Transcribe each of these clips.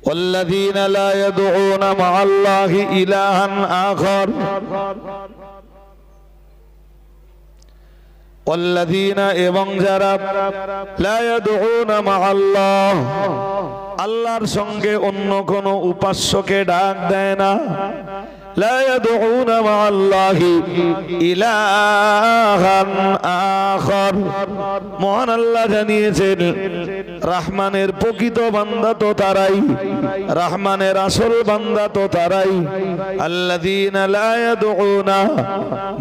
ওয়াল্লাযীনা লা ইয়াদউনা মা'আল্লাহি ইলাহান আখার ওয়াল্লাযীনা এবং যারা লা ইয়াদউনা মা'আল্লাহ আল্লাহর সঙ্গে অন্য কোন উপাস্যকে ডাক দেয় না লা ইয়াদউনা মা'আল্লাহি ইলাহান আখার মহান আল্লাহ জানিয়েছেন রহমানের প্রকৃত বান্দা তো তারাই রহমানের আসল বান্দা তো তারাই আল্লাযীনা লা ইয়াদউনা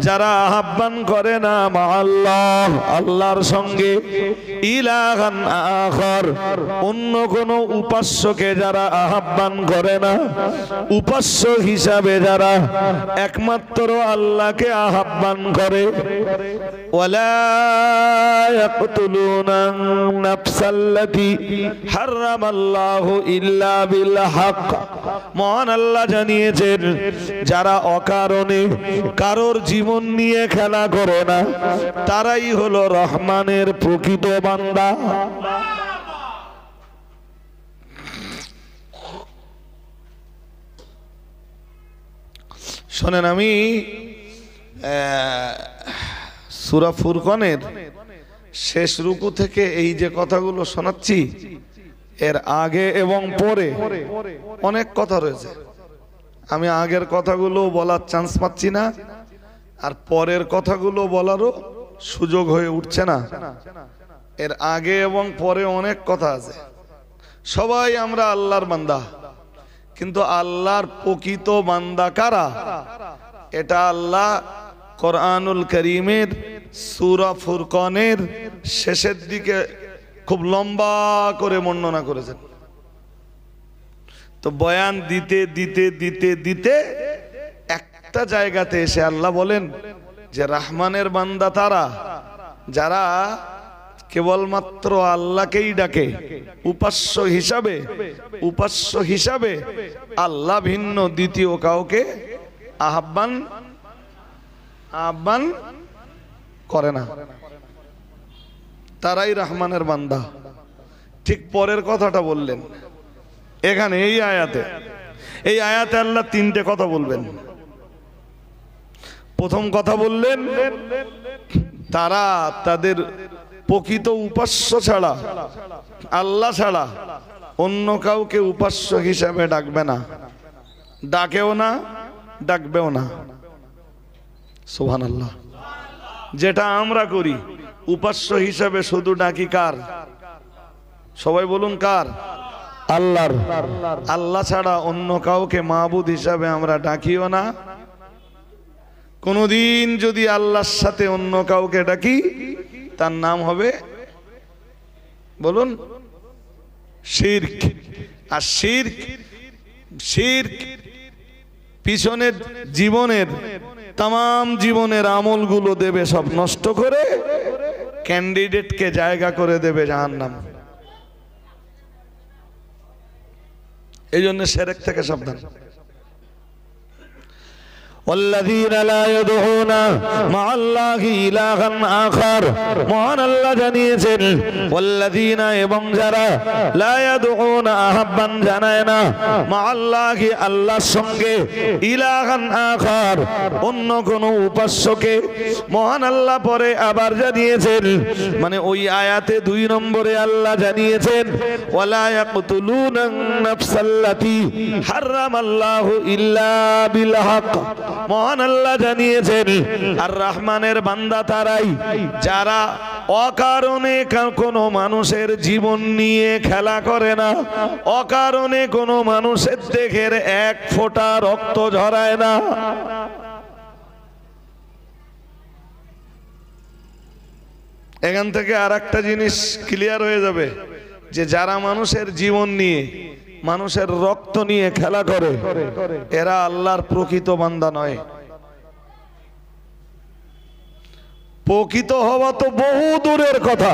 যারা আহ্বান করে না মা'আল্লাহ আল্লাহর সঙ্গে ইলাহান আখার অন্য কোন উপাস্যকে যারা আহ্বান করে না উপাস্য হিসাবে যারা একমাত্র আল্লাহকে আহ্বান করে ওয়ালা ইয়াকতুলুনা নাফসাল্লাতী হারামাল্লাহু ইল্লা বিল হক মহান আল্লাহ জানিয়েছেন যারা অকারণে কারোর জীবন নিয়ে খেলা করে না তারাই হলো রহমানের প্রকৃত বান্দা। শোনেন, আমি সূরা ফুরকানের শেষ রুকু থেকে এই যে কথাগুলো শোনাচ্ছি এর আগে এবং পরে অনেক কথা রয়েছে। আমি আগের কথাগুলো বলার চান্স পাচ্ছি না, আর পরের কথাগুলো বলারও সুযোগ হয়ে উঠছে না। এর আগে এবং পরে অনেক কথা আছে। সবাই আমরা আল্লাহর বান্দা, কিন্তু আল্লাহর প্রকৃত বান্দা কারা এটা আল্লাহ কোরআনুল কারীমের সূরা ফুরকানের শেষের দিকে খুব লম্বা করে বর্ণনা করেছেন। তো বয়ান দিতে দিতে দিতে দিতে একটা জায়গাতে এসে আল্লাহ বলেন যে রহমানের বান্দা তারা যারা কেবলমাত্র আল্লাহকেই ডাকে উপাস্য হিসাবে আল্লাহ ভিন্ন দ্বিতীয় কাউকে আহ্বান করে না, তারাই রহমানের বান্দা। ঠিক পরের কথাটা বললেন এখানে এই আয়াতে আল্লাহ তিনটে কথা বলবেন। প্রথম কথা বললেন তারা তাদের প্রকৃত উপাস্য ছাড়া আল্লাহ ছাড়া অন্য কাউকে উপাস্য হিসাবে ডাকবে না, ডাকেও না, ডাকবেও না। সুবহানাল্লাহ। যেটা আমরা করি উপাস্য হিসাবে শুধু ডাকি কার? সবাই বলুন কার? আল্লাহর। আল্লাহ ছাড়া অন্য কাউকে মাবুদ হিসাবে আমরা ডাকিও না। কোনদিন যদি আল্লাহর সাথে অন্য কাউকে ডাকি তার নাম হবে, বলুন, শিরক। আর শিরক পিছনের তাম জীবনের আমলগুলো দেবে সব নষ্ট করে, ক্যান্ডিডেটকে জায়গা করে দেবে জাহান্নাম। এই জন্য শিরক থেকে সাবধান। والذين لا يدعون مع الله إلها آخر মহান আল্লাহ জানিয়েছেন والذين এবং যারা لا يدعون আহ্বান জানায় না মা আল্লাহি আল্লাহর সঙ্গে ইলাহান আখার অন্য কোন উপাস্যকে। মহান আল্লাহ পরে আবার জানিয়েছেন, মানে ওই আয়াতে 2 নম্বরে আল্লাহ জানিয়েছেন ওয়ালা ইয়াকতুলুনা নাফসাল্লাতী হারামাল্লাহু ইল্লা বিল হক। মহান আল্লাহ জানিয়েছেন আর রহমানের বান্দা তারাই যারা অকারণে কোনো মানুষের জীবন নিয়ে খেলা করে না, অকারণে কোনো মানুষের দেহের এক ফোঁটা রক্ত ঝরায় না। এখান থেকে আর একটা জিনিস ক্লিয়ার হয়ে যাবে যে যারা মানুষের জীবন নিয়ে মানুষের রক্ত নিয়ে খেলা করে এরা আল্লাহর প্রকৃত বান্দা নয়। প্রকৃত হওয়া তো বহু দূরের কথা,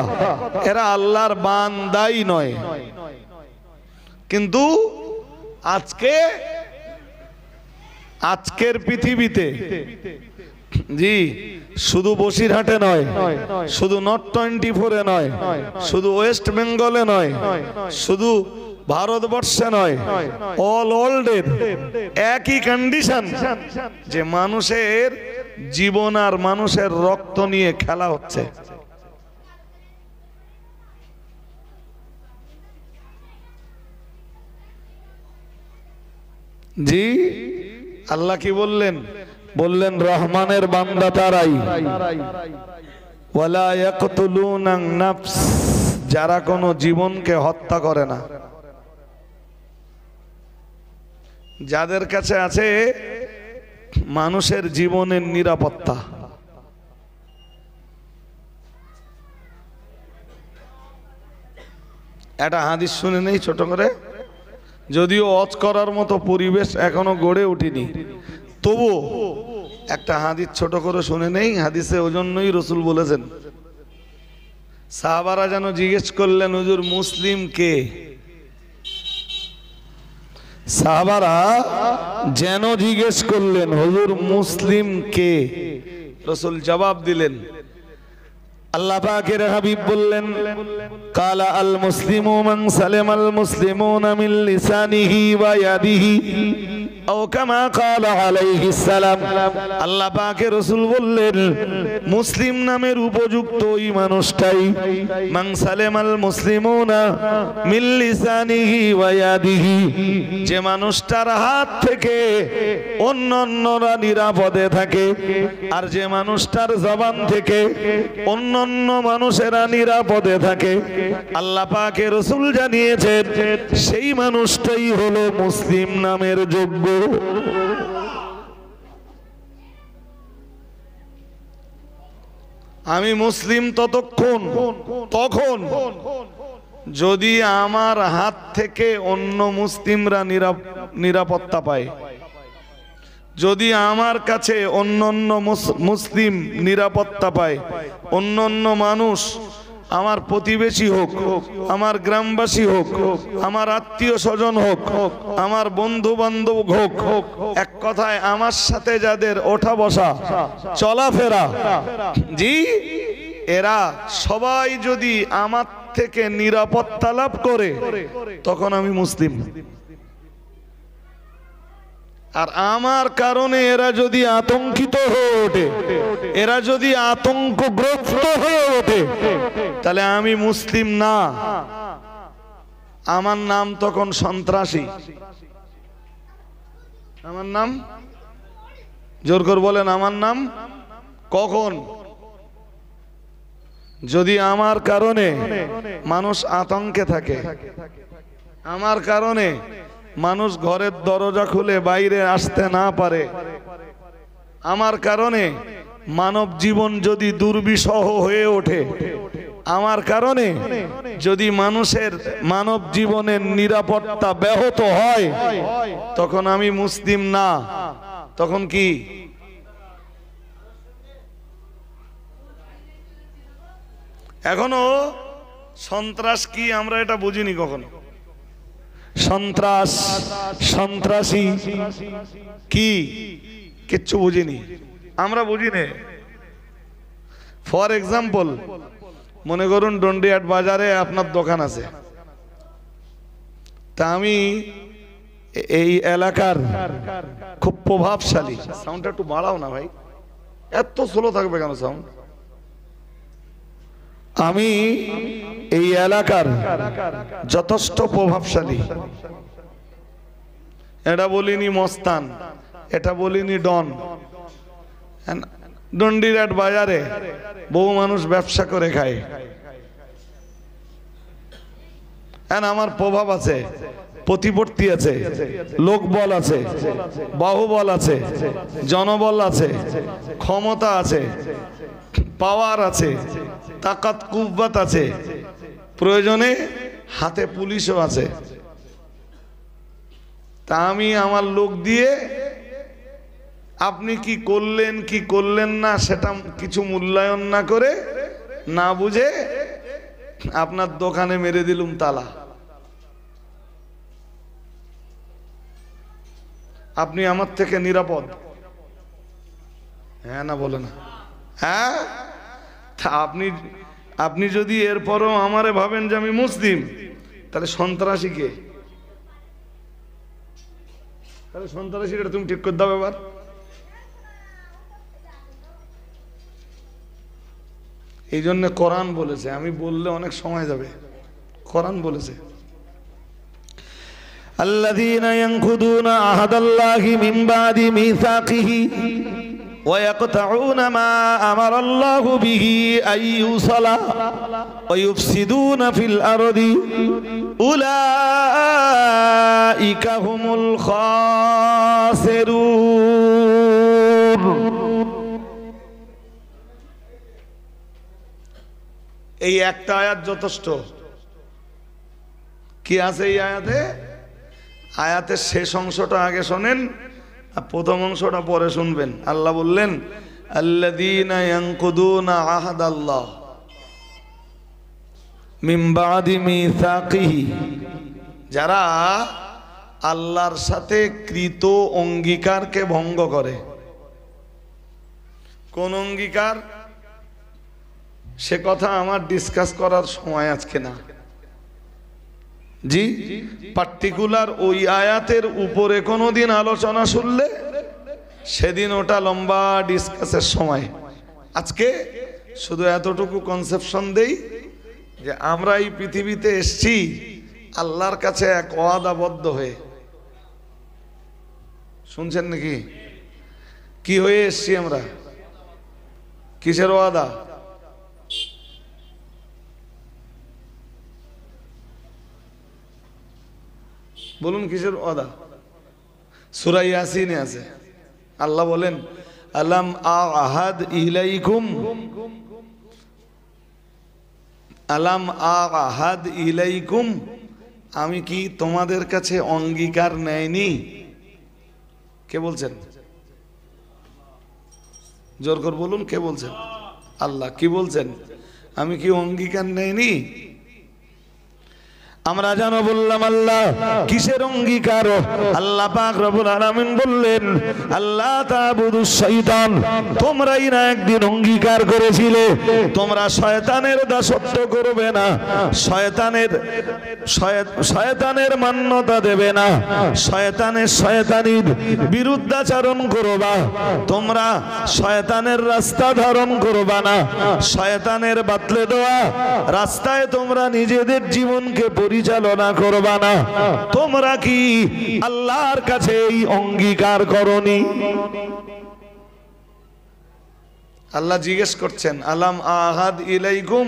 এরা আল্লাহর বান্দাই নয়। কিন্তু আজকের পৃথিবীতে জি শুধু বসিরহাটে নয়, শুধু নর্থ 24-এ নয়, শুধু ওয়েস্ট বেঙ্গলে নয়, শুধু ভারতবর্ষে নয়, অল ওয়ার্ল্ডের একই কন্ডিশন যে মানুষের জীবন আর মানুষের রক্ত নিয়ে খেলা হচ্ছে। জি, আল্লাহ কি বললেন? বললেন রহমানের বান্দা তারাই, ওয়ালা ইয়াকতুলুনা নাফস, যারা কোনো জীবনকে হত্যা করে না। যাদের কাছে আছে মানুষের জীবনের নিরাপত্তা। একটা হাদিস শুনে নেই ছোট করে, যদিও ওয়াজ করার মতো পরিবেশ এখনো গড়ে উঠেনি, তবু একটা হাদিস ছোট করে শুনে নেই। হাদিসে ওজন্যই রসুল বলেছেন, সাহাবারা যেন জিজ্ঞেস করলেন, হুজুর মুসলিম কে? সাহাবারা যেন জিজ্ঞেস করলেন, হুজুর মুসলিম কে? রসুল জবাব দিলেন, আল্লাহ পাকের হাবিব বললেন, কালা আল মুসলিমু মান সালামাল মুসলিমুনা মিন লিসানিহি ওয়া ইয়াদিহি, ও কামা ক্বালা আলাইহিস সালাম। আল্লাহ পাকের রাসূল বললেন, মুসলিম নামের উপযুক্ত ওই মানুষটাই, মান সালামাল মুসলিমুনা মিন লিসানিহি ওয়া ইয়াদিহি, যে মানুষটার হাত থেকে অন্যান্যরা নিরাপদে থাকে, আর যে মানুষটার জবান থেকে অন্যান্য মানুষেরা নিরাপদে থাকে। আল্লাহ পাকের রাসূল জানিয়েছেন, সেই মানুষটাই হলো মুসলিম নামের যোগ্য। আমি মুসলিম তখন যদি আমার হাত থেকে অন্য মুসলিমরা নিরাপত্তা পায়, যদি আমার কাছে অন্যান্য মুসলিম নিরাপত্তা পায়, অন্যান্য মানুষ, আমার প্রতিবেশী হোক, আমার গ্রামবাসী হোক, আমার আত্মীয় স্বজন হোক, আমার বন্ধু বান্ধব হোক, এক কথায় আমার সাথে যাদের ওঠা বসা চলাফেরা, জি, এরা সবাই যদি আমার থেকে নিরাপত্তা লাভ করে, তখন আমি মুসলিম। আর আমার কারণে এরা যদি আতঙ্কিত হয়ে ওঠে, এরা যদি আতঙ্কগ্রস্ত হয়ে ওঠে, তাহলে আমি মুসলিম না, আমার নাম তখন সন্ত্রাসী। আমার নাম, জোর করে বলেন, আমার নাম কখন? যদি আমার কারণে মানুষ আতঙ্কে থাকে, আমার কারণে মানুষ ঘরের দরজা খুলে বাইরে আসতে না পারে, আমার কারণে মানব জীবন যদি দুর্বিষহ হয়ে ওঠে, আমার কারণে যদি মানুষের মানব জীবনের নিরাপত্তা ব্যাহত হয়, তখন আমি মুসলিম না। তখন কি? এখনো সন্ত্রাস কি আমরা এটা বুঝিনি কখনো। সন্ত্রাস, সন্ত্রাসী কি কিচ্ছু বুঝিনি, আমরা বুঝিনি। ফর এক্সাম্পল, মনে করুন ডন্ডিহাট বাজারে আপনার দোকান আছে, তা আমি এই এলাকার খুব প্রভাবশালী, সাউন্ডটা একটু বাড়াও না ভাই, এত স্লো থাকবে কেন সাউন্ড? আমি এই এলাকার যথেষ্ট প্রভাবশালী, এটা বলিনি মস্তান, এটা বলিনি ডন। ডন্ডিহাট বাজারে বহু মানুষ ব্যবসা করে খায়, আমার প্রভাব আছে, প্রতিপত্তি আছে, লোকবল আছে, বাহুবল আছে, জনবল আছে, ক্ষমতা আছে, পাওয়ার আছে, তাকাত কুব্বাত আছে, প্রয়োজনে হাতে পুলিশও আছে। তা আমি আমার লোক দিয়ে আপনি কি করলেন কি করলেন না সেটা কিছু মূল্যায়ন না করে, না বুঝে আপনার দোকানে মেরে দিলুম তালা। আপনি আমার থেকে নিরাপদ? হ্যাঁ না বলে না? হ্যাঁ। আপনি যদি এরপরও আমারে ভাবেন যে আমি মুসলিম, তাহলে সন্ত্রাসী কে? তাহলে সন্ত্রাসীরা তুমি ঠিক করে দাও এবার। এই জন্য কোরআন বলেছে, আমি বললে অনেক সময় যাবে, কোরআন বলেছে আল্লাযীনা ইয়ানকুদুনা আহাদাল্লাহি মিন বাদি মিসাকিহি ওয়া ইয়াকতাউনা মা আমারাল্লাহু বিহি আইয়ুসালা ওয়া ইউফসিদুনা ফিল আরদি উলাইকা হুমুল খাসিরুন। এই একটা আয়াত যথেষ্ট। কি আছে এই আয়াতে? আয়াতের শেষ অংশটা আগে শোনেন আর প্রথম অংশটা পরে শুনবেন। আল্লাহ বললেন আল্লাযীনা ইয়ানকুদুনা আহাদাল্লাহ মিন বাদি মিসাকিহি, যারা আল্লাহর সাথে কৃত অঙ্গীকারকে ভঙ্গ করে। কোন অঙ্গীকার সে কথা আমার ডিসকাস করার সময় আজকে না। জি, পার্টিকুলার ওই আয়াতের উপরে কোনোদিন আলোচনা শুনলে সেদিন ওটা লম্বা ডিসকাসের সময়। আজকে শুধু এতটুকু কনসেপশন দেই যে আমরা এই পৃথিবীতে এসছি আল্লাহর কাছে এক ওয়াদাবদ্ধ হয়ে। শুনছেন নাকি? কি হয়ে এসছি আমরা? কিসের ওয়াদা? বলুন কিসের ওয়াদা? সূরা ইয়াসিনে আছে, আল্লাহ বলেন আলাম আহাদ ইলাইকুম, আলাম আহাদ ইলাইকুম, আমি কি তোমাদের কাছে অঙ্গীকার নেয়নি? কে বলছেন? জোর করে বলুন, কে বলছেন? আল্লাহ। কি বলছেন? আমি কি অঙ্গীকার নেয়নি? আমরা জানো বললাম আল্লাহ কিসের অঙ্গীকার? আল্লাহ পাক রব্বুল আলামিন বললেন আল্লাহ তা'বুদুশ শাইতান, তোমরাই না একদিন অঙ্গীকার করেছিলে তোমরা শয়তানের দাসত্ব করবে না, শয়তানের মান্যতা দেবে না, শয়তানির বিরুদ্ধাচরণ করবা, তোমরা শয়তানের রাস্তা ধারণ করবা না, শয়তানের বাতলে দেওয়া রাস্তায় তোমরা নিজেদের জীবনকে পরিচালনা করবা না। তোমরা কি আল্লাহর কাছে এই অঙ্গীকার করনি? আল্লাহ জিজ্ঞেস করছেন আলাম আহাদ ইলাইকুম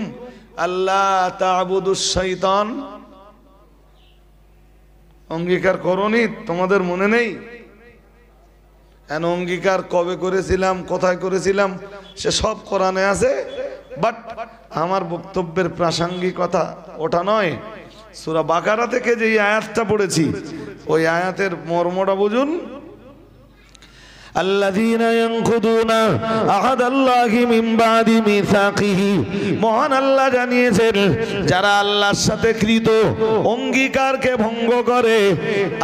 আল্লাহ তা'বুদুশ শাইতান, অঙ্গীকার করনি? তোমাদের মনে নেই? এন অঙ্গীকার কবে করেছিলাম, কোথায় করেছিলাম সে সব কোরআনে আছে। বাট আমার বক্তব্যের প্রাসঙ্গিকতা ওটা নয়। সূরা বাকারা থেকে যে আয়াতটা পড়েছি ওই আয়াতের মর্মটা বুঝুন। আল্লাযীনা ইয়ানকুদুনা আহাদাল্লাহি মিন বাদি মিসাকিহি, মহান আল্লাহ জানিয়েছেন যারা আল্লাহর সাথে কৃত অঙ্গীকারকে ভঙ্গ করে।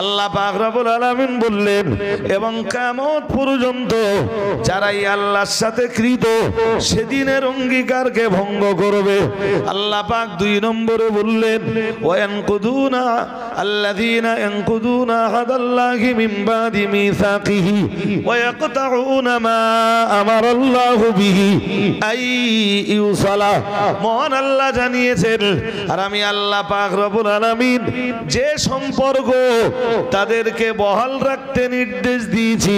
আল্লাহ পাক রব্বুল আলামিন বললেন এবং কিয়ামত পর্যন্ত যারা এই আল্লাহর সাথে কৃত সেদিনের অঙ্গীকারকে ভঙ্গ করবে। আল্লাহ পাক 2 নম্বরে বললেন ওয়া ইয়ানকুদুনা আল্লাযীনা ইয়ানকুদুনা আহাদাল্লাহি মিন বাদি মিসাকিহি ওয়া ইয়াকতাউনা মা আমারাল্লাহু বিহি আইয়ুসালা। মহান আল্লাহ জানিয়েছেন আর আমি আল্লাহ পাক রব্বুল আলামিন যে সম্পর্ক তাদেরকে বহাল রাখতে নির্দেশ দিয়েছি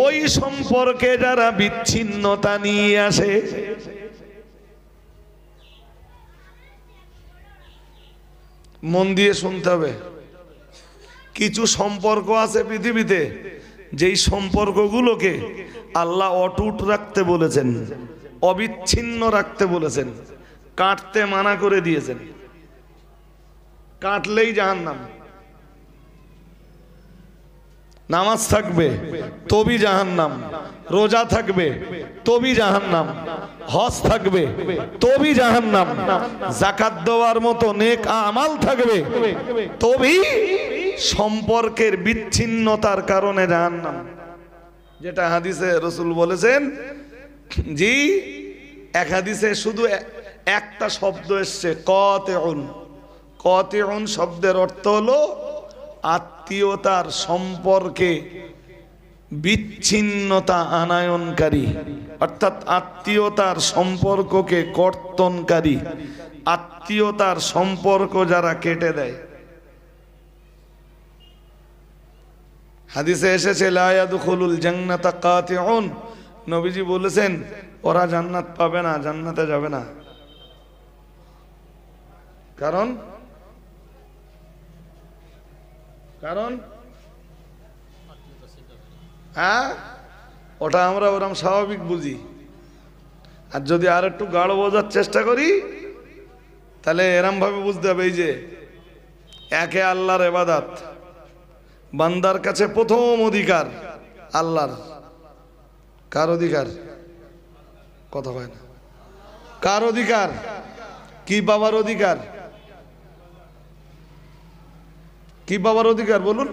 ওই সম্পর্কে যারা বিচ্ছিন্নতা নিয়ে আসে। মন দিয়ে শুনতে হবে। কিছু সম্পর্ক আছে পৃথিবীতে যেই সম্পর্কগুলোকে আল্লাহ অটুট রাখতে বলেছেন, অবিচ্ছিন্ন রাখতে বলেছেন, কাটতে মানা করে দিয়েছেন। কাটলেই জাহান্নাম। নামাজ থাকবে তবে জাহান্নাম, রোজা থাকবে তবে জাহান্নাম, হজ থাকবে তবে জাহান্নাম, যাকাত দেওয়ার মতো নেক আমাল থাকবে তবে সম্পর্কের বিচ্ছিন্নতার কারণে জাহান্নাম। যেটা হাদিসে রাসূল বলেছেন, জি এক হাদিসে শুধু একটা শব্দ এসছে কাতিউন। কাতিউন শব্দের অর্থ হলো আত্মীয়তার সম্পর্কে বিচ্ছিন্নতা আনায়নকারী, অর্থাৎ আত্মীয়তার সম্পর্ককে কর্তনকারী, আত্মীয়তার সম্পর্ক যারা কেটে দেয়। হাদিসে এসেছে লা ইয়াদখুলুল জান্নাতা কাতিউন, নবীজি বলেছেন ওরা জান্নাত পাবে না, জান্নাতে যাবে না। কারণ কারণ হ্যাঁ, ওটা আমরা ওরকম স্বাভাবিক বুঝি। আর যদি আর একটু গাঢ় বোঝার চেষ্টা করি তাহলে এরম ভাবে বুঝতে হবে, এই যে একে আল্লাহর ইবাদত, বান্দার কাছে প্রথম অধিকার আল্লাহর। কার অধিকার? কথা হয় না। কার অধিকার? কি বাবার অধিকার? কি বাবার অধিকার বলুন?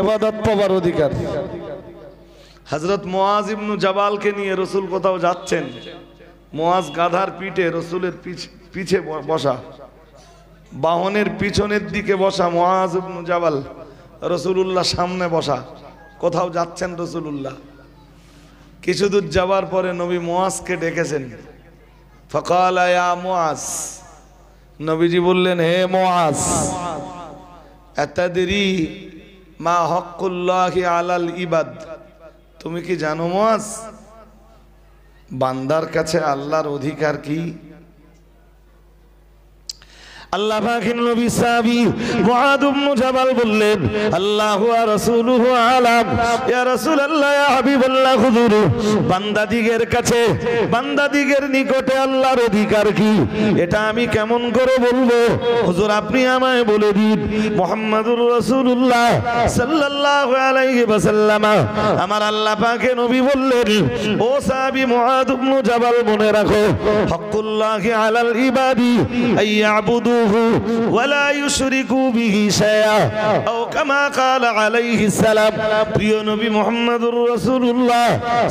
ইবাদত পাবার অধিকার। হযরত মুআজ ইবনে জাবালকে নিয়ে রাসূল কোথাও যাচ্ছেন, মুআজ গাধার পিঠে, রাসূলের পিছে বসা, বাহনের পিছনের দিকে বসা মুআজ ইবনে জাবাল, রাসূলুল্লাহ সামনে বসা, কোথাও যাচ্ছেন রাসূলুল্লাহ। কিছু দূর যাওয়ার পরে নবী মুআজকে ডেকেছেন। ফাকালা ইয়া মুআজ, নবীজি বললেন হে মুআজ, আতাদরি মা হক্কুল্লাহি আলাল ইবাদ, তুমি কি জানো মুআজ বান্দার কাছে আল্লাহর অধিকার কি? আল্লাহ পাকের নবী সাহাবী মুআদ ইবনে জাবাল বললেন আল্লাহু ওয়া রাসূলুহু আলাম, ইয়া রাসূলুল্লাহ ইয়া হাবিবাল্লাহ, হুজুর বান্দাদিগের কাছে, বান্দাদিগের নিকটে আল্লাহর অধিকার কি এটা আমি কেমন করে বলবো? হুজুর আপনি আমায় বলে দিন। মুহাম্মাদুর রাসূলুল্লাহ সাল্লাল্লাহু আলাইহি ওয়াসাল্লাম, আমার আল্লাহ পাকের নবী বললেন ও সাহাবী মুআদ ইবনে জাবাল, মনে রাখো হক্কুল্লাহি আলাল ইবাদি আইয়াবুদু ওয়ালা ইউশরিকু বিহি শাইআ আও কামা ক্বালা আলাইহিস সালাম। প্রিয় নবী মুহাম্মদুর রাসূলুল্লাহ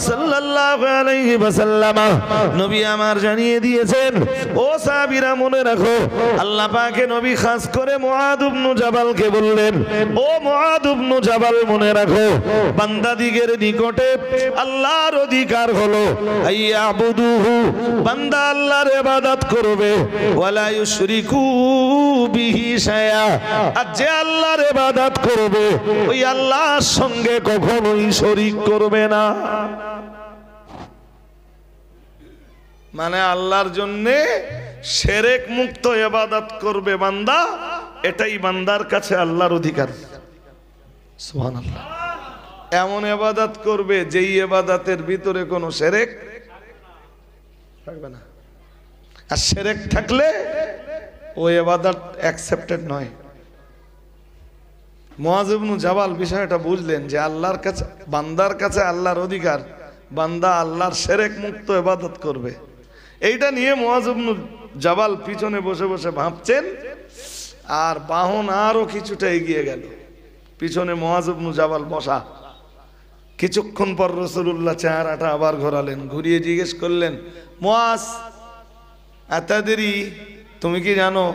সাল্লাল্লাহু আলাইহি ওয়াসাল্লাম নবী আমার জানিয়ে দিয়েছেন, ও সাহাবীরা মনে রাখো, আল্লাহ পাকে নবী খাস করে মুআদ ইবনে জাবালকে বললেন, ও মুআদ ইবনে জাবাল মনে রাখো, বান্দাদিগের নিকটে আল্লাহর অধিকার হলো আইয়াবুদুহু, বান্দা আল্লাহর ইবাদত করবে, ওয়ালা ইউশরিকু বিহি শাইআ, আর যে আল্লাহর ইবাদত করবে ওই আল্লাহর সঙ্গে কখনোই শরীক করবে না। মানে আল্লাহর জন্য শিরক মুক্ত ইবাদত করবে বান্দা, এটাই বান্দার কাছে আল্লাহর অধিকার। সুবহানাল্লাহ। এমন ইবাদত করবে যেই ইবাদতের ভিতরে কোনো শিরক থাকবে না, আর শিরক থাকলে ওই ইবাদত অ্যাকসেপ্টেড নয়। মুআজ ইবনে জাবাল বিষয়টা বুঝলেন যে আল্লাহর কাছে, বান্দার কাছে আল্লাহর অধিকার, বান্দা আল্লাহর শিরক মুক্ত ইবাদত করবে। এইটা নিয়ে মুআজ ইবনে জাবাল পিছনে বসে বসে ভাবছেন, আর বাহন আরো কিছুটা এগিয়ে গেল, পিছনে মুআজ ইবনে জাবাল বসা। কিছুক্ষণ পর রাসূলুল্লাহ চেহারাটা আবার ঘোরালেন, ঘুরিয়ে জিজ্ঞেস করলেন, মুআজ আতাদরি, তুমি কি জানো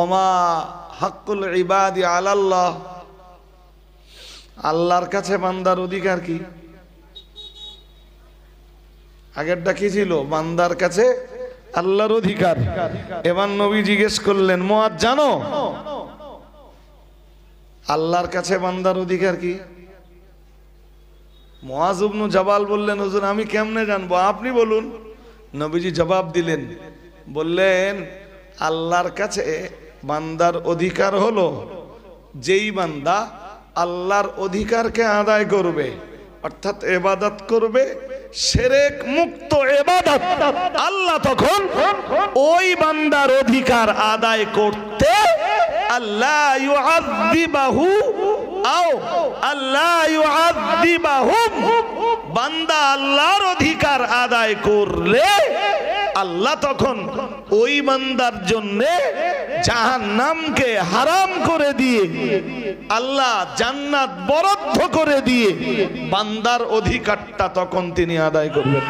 ওমা হাক্কুল ইবাদি আলাল্লাহ, আল্লাহর কাছে বান্দার অধিকার কি? আগেরটা কি ছিল? বান্দার কাছে আল্লাহর অধিকার। এবার নবী জিজ্ঞেস করলেন, মুআজ জানো আল্লাহর কাছে বান্দার অধিকার কি? মুআজ ইবনে জাবাল বললেন, হুজুর আমি কেমনে জানবো, আপনি বলুন। নবীজি জবাব দিলেন, বললেন আল্লাহর কাছে বান্দার অধিকার হলো যেই বান্দা আল্লাহর অধিকারকে আদায় করবে, অর্থাৎ ইবাদত করবে শিরক মুক্ত ইবাদত, আল্লাহ তখন ওই বান্দার অধিকার আদায় করতে আল্লাহ ইউআযিবাহু আও আল্লাহ ইউআযিবাহুম, বান্দা আল্লাহর অধিকার আদায় করলে আল্লাহ তখন ওই বান্দার জন্য জাহান্নামকে হারাম করে দিয়ে আল্লাহ জান্নাত বরাদ্দ করে দিয়ে বান্দার অধিকারটা তখন তিনি আদায় করবেন।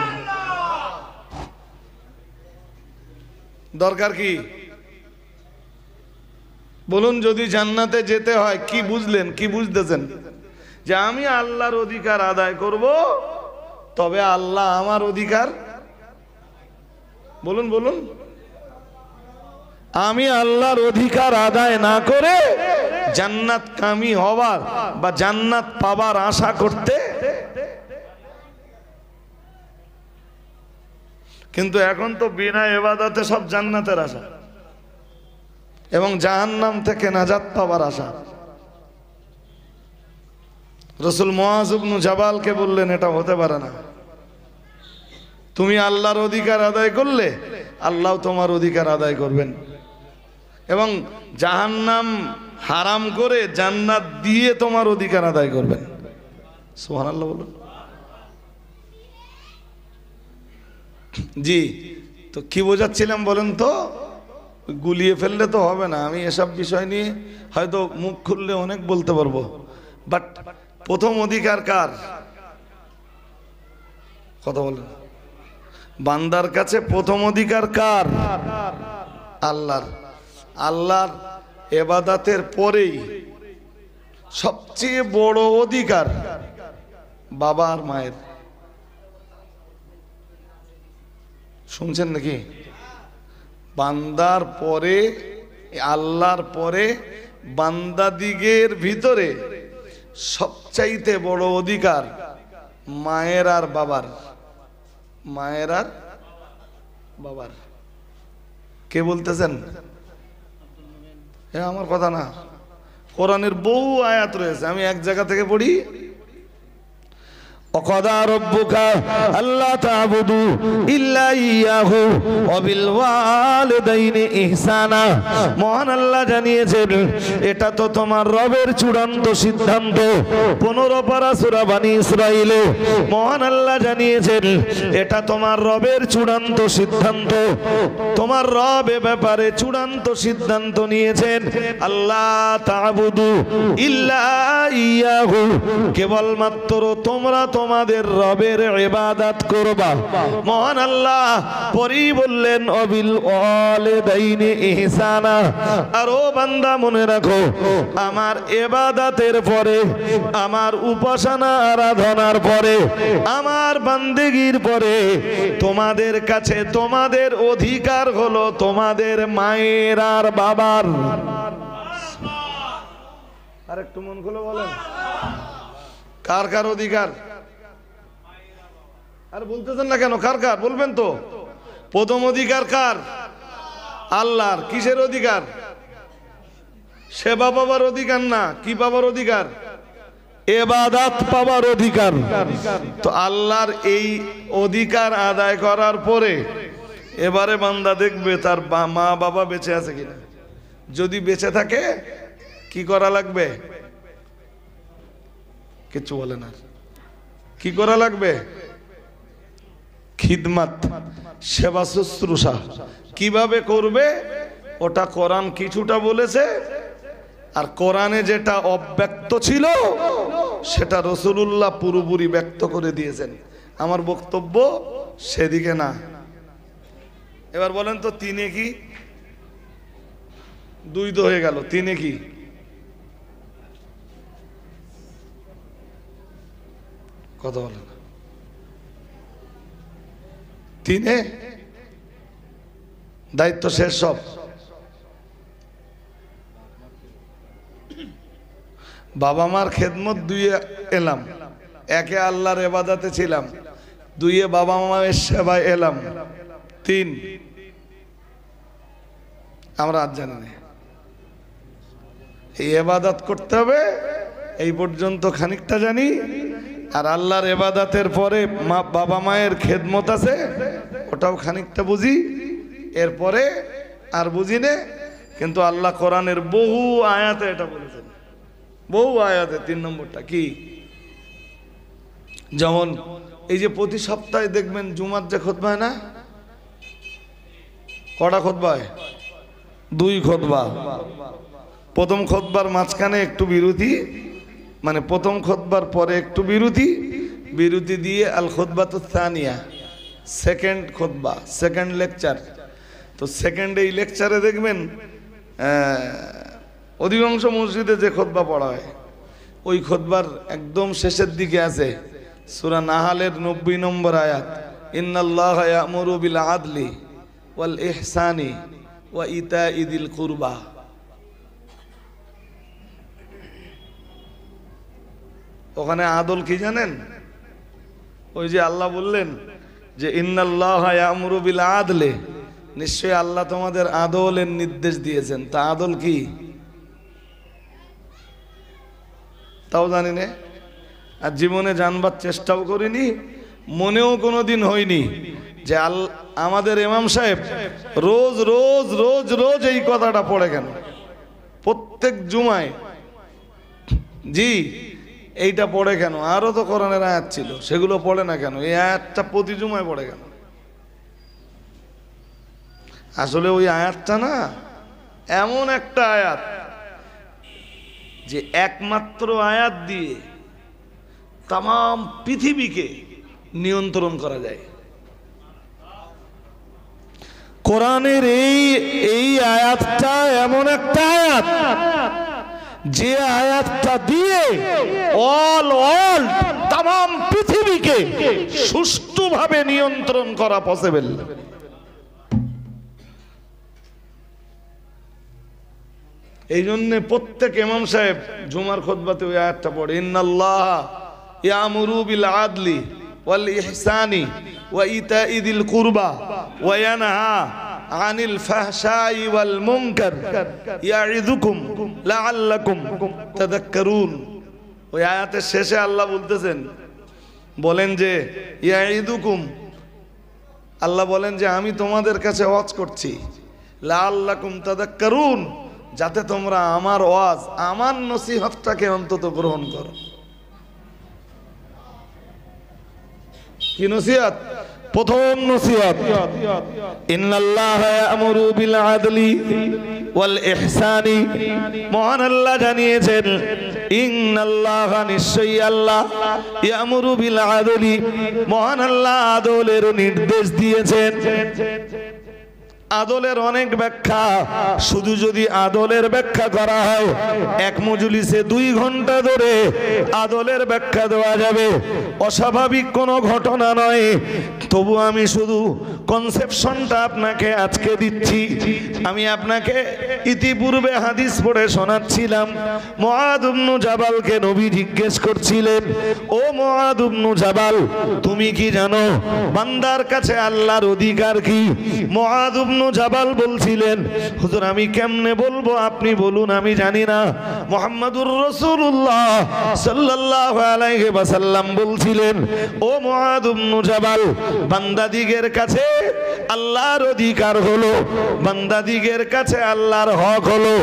দরকার কি? বলুন, যদি জান্নাতে যেতে হয় কি বুঝলেন, কি বুঝতেছেন? যে আমি আল্লাহর অধিকার আদায় করব, তবে আল্লাহ আমার অধিকার, বলুন বলুন, আমি আল্লাহর অধিকার আদায় না করে জান্নাত কামি হবার বা জান্নাত পাবার আশা করতে। কিন্তু এখন তো বিনা ইবাদতে সব জান্নাতের আশা এবং জাহান্নাম থেকে নাজাত পাবার আশা। রাসূল মুআয ইবনে জাবালকে বললেন, এটা হতে পারে না। তুমি আল্লাহর অধিকার আদায় করলে আল্লাহ তোমার অধিকার আদায় করবেন, এবং জাহান্নাম হারাম করে জান্নাত দিয়ে তোমার অধিকার আদায় করবেন। সুবহানাল্লাহ বলুন। জি, তো কি বোঝাচ্ছিলাম বলেন তো? গুলিয়ে ফেললে তো হবে না। আমি এসব বিষয় নিয়ে হয়তো মুখ খুললে অনেক বলতে পারবো, বাট প্রথম অধিকার কার? কথা বলেন। বান্দার কাছে প্রথম অধিকার কার? আল্লাহর। আল্লাহর ইবাদতের পরেই সবচেয়ে বড় অধিকার বাবা আর মায়ের। শুনছেন নাকি? বান্দার পরে, আল্লাহর পরে বান্দাদিগের ভিতরে সবচাইতে বড় অধিকার মায়ের আর বাবার। মায়ের আর বাবার। কে বলতেছেন? আমার কথা না, কোরআনের বহু আয়াত রয়েছে। আমি এক জায়গা থেকে পড়ি, وقضى ربك ألا تعبدوا إلا إياه وبالوالدين إحسانا। মহান আল্লাহ জানিয়েছেন এটা তো তোমার রবের চূড়ান্ত সিদ্ধান্ত। 15 পারা সূরা বনী ইসরাঈলে মহান আল্লাহ জানিয়েছেন এটা তোমার রবের চূড়ান্ত সিদ্ধান্ত। তোমার রব এ ব্যাপারে চূড়ান্ত সিদ্ধান্ত নিয়েছেন, আল্লাহ তা'বুদু ইল্লা ইয়াহু, কেবলমাত্র তোমরা তোমাদের রবের ইবাদত করবা। মহান আল্লাহ পরেই বললেন অবিল ওয়ালিদাইনি ইহসানা। আর ও বান্দা মনে রাখো, আমার ইবাদতের পরে, আমার উপাসনা আরাধনার পরে, আমার বান্দেগীর পরে তোমাদের কাছে তোমাদের অধিকার হলো তোমাদের মায়ের আর বাবার। আর একটু মন খুলে বলেন, কার কার অধিকার? আর বলতেছেন না কেন? কার কার বলবেন তো? প্রথম অধিকার কার? আল্লাহর। কিসের অধিকার? সেবা পাবার অধিকার না। কি পাবার অধিকার? ইবাদত পাবার অধিকার। তো আল্লাহর এই অধিকার আদায় করার পরে এবারে বান্দা দেখবে তার মা বাবা বেঁচে আছে কিনা। যদি বেঁচে থাকে কি করা লাগবে? কিছু বলে না। কি করা লাগবে? খিদমত, সেবা শুশ্রূষা কিভাবে করবে ওটা কোরআন কিছুটা বলেছে, আর কোরআনে যেটা অব্যক্ত ছিল সেটা রাসূলুল্লাহ পুরোপুরি ব্যক্ত করে দিয়েছেন। আমার বক্তব্য সেদিকে না। এবার বলেন তো, তিনে কি? দুই তো হয়ে গেল, তিনে কি? কথা বলেন। তিনে দায়িত্ব শেষ সব। বাবা মার খেদমত, দুইয়ে এলাম, একে আল্লাহর ইবাদতে ছিলাম, দুইয়ে বাবা মায়ের সেবায় এলাম, তিন আমরা আজ জানি না। এই ইবাদত করতে হবে এই পর্যন্ত খানিকটা জানি, আর আল্লাহর ইবাদতের পরে বাবা মায়ের খেদমত আছে ওটাও খানিকটা বুঝি, এরপরে আর বুঝি না। কিন্তু আল্লাহ কোরআনের বহু আয়াতে এটা বলেছেন, বহু আয়াতে। 3 নম্বরটা কি? যেমন এই যে প্রতি সপ্তাহে দেখবেন জুমার যে খুতবা হয় না, কটা খুতবা হয়? 2 খুতবা। প্রথম খুতবার মাঝখানে একটু বিরতি, মানে প্রথম খুতবার পরে একটু বিরতি, বিরতি দিয়ে আল খুতবাতুস সানিয়া, সেকেন্ড খুতবা, সেকেন্ড লেকচার। তো সেকেন্ড এই লেকচারে দেখবেন অধিকাংশ মসজিদে যে খুতবা পড়া হয় ওই খুতবার একদম শেষের দিকে আছে সূরা নাহালের 90 নম্বর আয়াত, ইন্নাল্লাহা ইয়া'মুরু বিল আদলি ওয়াল ইহসানি ওয়া ইতা'i যিল কুরবা। ওখানে আদল কি জানেন? ওই যে আল্লাহ বললেন যে ইন্নাল্লাহা ইয়া'মুরু বিল আদলি, নিশ্চয়ই আল্লাহ তোমাদের আদলের নির্দেশ দিয়েছেন। তা আদল কি তাও জানি না, আর জীবনে জানবার চেষ্টাও করিনি, মনেও কোনোদিন হয়নি যে আমাদের ইমাম সাহেব রোজ রোজ রোজ রোজ এই কথাটা পড়ে কেন, প্রত্যেক জুমায় জি এইটা পড়ে কেন। আরো তো কোরআনের আয়াত ছিল, সেগুলো পড়ে না কেন? এই আয়াতটা প্রতি জুমায় পড়ে কেন? আসলে ওই আয়াতটা না এমন একটা আয়াত যে একমাত্র আয়াত দিয়ে তাম পৃথিবীকে নিয়ন্ত্রণ করা যায়। কোরআনের এই আয়াতটা এমন একটা আয়াত যে আয়াতটা দিয়ে অল তাম পৃথিবীকে সুষ্ঠুভাবে নিয়ন্ত্রণ করা পসিবল। এই জন্য প্রত্যেক ইমাম সাহেব জুমার খুতবাতে ওই আয়াতটা পড়ে, ইন্নাল্লাহা ইয়া'মুরু বিল আদলি ওয়াল ইহসানি ওয়া ইতা'i যিল কুরবা ওয়া ইয়ানহা আনিল ফাহশাই ওয়াল মুনকার ইয়া'iযুকুম লাআল্লাকুম তাযাক্কারুন। ওই আয়াতের শেষে আল্লাহ বলতেছেন, বলেন যে ইয়া'iযুকুম, আল্লাহ বলেন যে আমি তোমাদের কাছে ওয়াজ করছি, লাআল্লাকুম তাযাক্কারুন, যাতে তোমরা আমার ওয়াজ, আমার নসিহতটাকে অন্তত গ্রহণ করো। কি নসিহত? প্রথম নসিহত, ইন্নাল্লাহা ইয়া'মুরু বিল আদলি ওয়াল ইহসানি। মহান আল্লাহ জানিয়েছেন, ইন্নাল্লাহা, নিশ্চয়ই আল্লাহ, ইয়া'মুরু বিল আদলি, মহান আল্লাহ আদলের নির্দেশ দিয়েছেন। আদলের অনেক ব্যাখ্যা, শুধু যদি আদলের ব্যাখ্যা করা হয় এক মজলিসে 2 ঘন্টা ধরে আদলের ব্যাখ্যা দেওয়া যাবে, অস্বাভাবিক কোনো ঘটনা নয়। তবু আমি শুধু কনসেপশনটা আপনাকে আজকে দিচ্ছি। আমি আপনাকে ইতিপূর্বে হাদিস পড়ে শোনাচ্ছিলাম। মুআদ ইবনে জাবালকে নবী জিজ্ঞেস করছিলেন, ও মুআদ ইবনে জাবাল, তুমি কি জানো বান্দার কাছে আল্লাহর অধিকার কি? মুআদ ইবনে জাবাল বলছিলেন, হুজুর আমি কেমনে বলবো, আপনি বলুন, আমি জানি না। মুহাম্মাদুর রাসূলুল্লাহ সাল্লাল্লাহু আলাইহি ওয়াসাল্লাম বলছিলেন, ও মুআদ ইবনে জাবাল, বান্দাদিগের কাছে আল্লাহর অধিকার হলো, বান্দাদিগের কাছে আল্লাহর হক হলো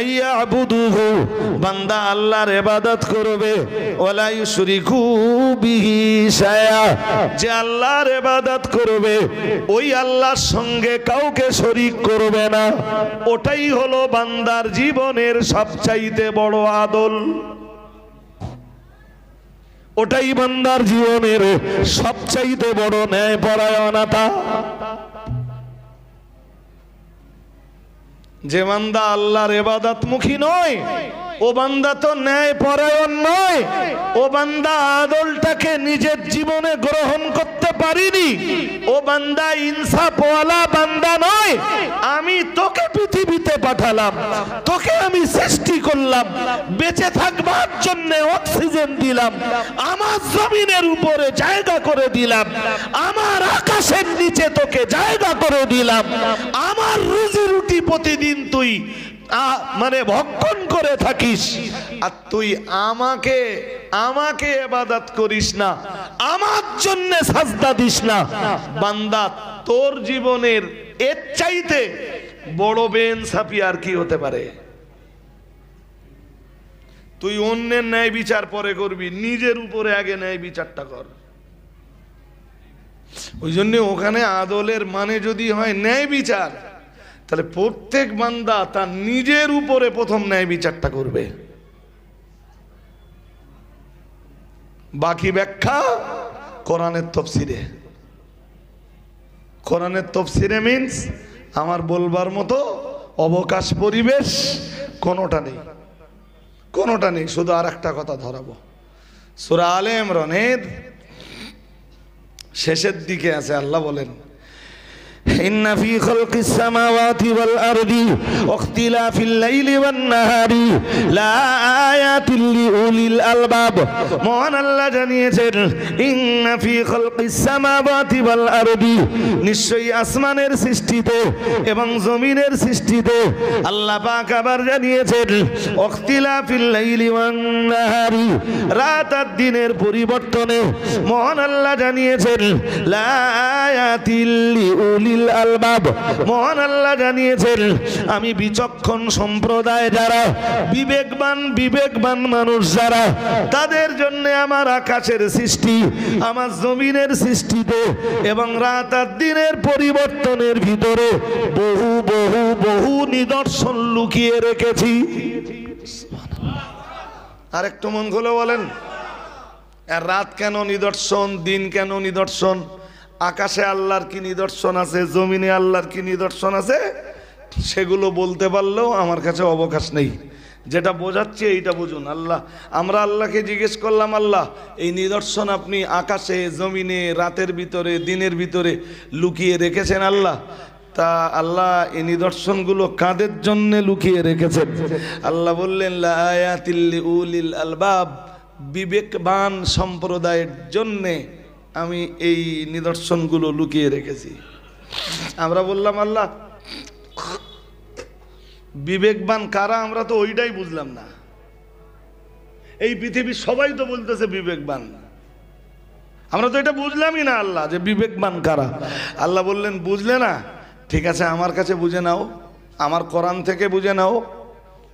আইয়াবুদুহু, বান্দা আল্লাহর ইবাদত করবে, ওয়ালা ইউশরিকু বিহি শাইআ, যে আল্লাহর ইবাদত করবে ওই আল্লাহর সঙ্গে কাউকে শরীক করবে না। ওটাই হলো বান্দার জীবনের সবচাইতে বড় আদল, ওটাই বান্দার জীবনের সবচাইতে বড় ন্যায়পরায়ণতা। যে বান্দা আল্লাহর ইবাদতমুখী নয়, ও বান্দা তো ন্যায়পরায়ণ নয়, ও বান্দা আদলটাকে নিজের জীবনে গ্রহণ করতে পারিনি, ও বান্দা ইনসাফওয়ালা বান্দা নয়। আমি তোকে পৃথিবীতে পাঠালাম, তোকে আমি সৃষ্টি করলাম, বেঁচে থাকবার জন্য অক্সিজেন দিলাম, আমার জমিনের উপরে জায়গা করে দিলাম, আমার আকাশের নিচে তোকে জায়গা করে দিলাম, আমার রুজি রুটি প্রতিদিন তুই মানে ভক্ষণ করে থাকিস, আর তুই আমাকে ইবাদত করিস না, আমার জন্য সাজদা দিস না। বান্দা, তোর জীবনের এর চাইতে বড় বেইনসাফি আর কি হতে পারে? তুই অন্যের ন্যায় বিচার পরে করবি, নিজের উপরে আগে ন্যায় বিচারটা কর। ওই জন্য ওখানে আদলের মানে যদি হয় ন্যায় বিচার, তাহলে প্রত্যেক বান্দা তার নিজের উপরে প্রথম ন্যায় বিচারটা করবে। বাকি ব্যাখ্যা কোরআনের তাফসীরে। কোরআনের তাফসীরে মিন্স আমার বলবার মতো অবকাশ পরিবেশ কোনোটা নেই, কোনোটা নেই। শুধু আর একটা কথা ধরাবো, সূরা আলে ইমরানের শেষের দিকে আছে, আল্লাহ বলেন إن في خلق السماوات والأرض واختلاف الليل والنهار لآيات لأولي الألباب মহান আল্লাহ জানিয়েছেন إن في خلق السماوات والأرض নিশ্চয়ই আসমানের সৃষ্টিতে এবং জমিনের সৃষ্টিতে আল্লাহ পাক আবার জানিয়েছেন ওয়াখতিলাফিল লাইলি ওয়ান নাহারি রাত আর দিনের পরিবর্তনে মহান আল্লাহ জানিয়েছেন লা আয়াতিল লিউলি আলবাব মহান আল্লাহ জানিয়েছেন আমি বিচক্ষণ সম্প্রদায় যারা বিবেকবান মানুষ যারা তাদের জন্য আমার আকাশের সৃষ্টি আমার জমিনের সৃষ্টিতে এবং রাত আর দিনের পরিবর্তনের ভিতরে বহু বহু বহু নিদর্শন লুকিয়ে রেখেছি। আর একটু মন খুলে বলেন, আর রাত কেন নিদর্শন, দিন কেন নিদর্শন, আকাশে আল্লাহর কি নিদর্শন আছে, জমিনে আল্লাহর কি নিদর্শন আছে, সেগুলো বলতে পারলেও আমার কাছে অবকাশ নেই। যেটা বোঝাচ্ছি এইটা বুঝুন। আমরা আল্লাহকে জিজ্ঞেস করলাম, আল্লাহ এই নিদর্শন আপনি আকাশে জমিনে রাতের ভিতরে দিনের ভিতরে লুকিয়ে রেখেছেন আল্লাহ, তা আল্লাহ এই নিদর্শনগুলো কাদের জন্য লুকিয়ে রেখেছেন? আল্লাহ বললেন লা আয়াতিল লিউলিল আলবাব, বিবেকবান সম্প্রদায়ের জন্যে আমি এই নিদর্শনগুলো লুকিয়ে রেখেছি। আমরা বললাম আল্লাহ বিবেকবান কারা, আমরা তো ওইটাই বুঝলাম না। এই পৃথিবীর সবাই তো বলতেছে বিবেকবান, আমরা তো এটা বুঝলামই না আল্লাহ যে বিবেকবান কারা। আল্লাহ বললেন বুঝলে না, ঠিক আছে আমার কাছে বুঝে নাও, আমার কোরআন থেকে বুঝে নাও।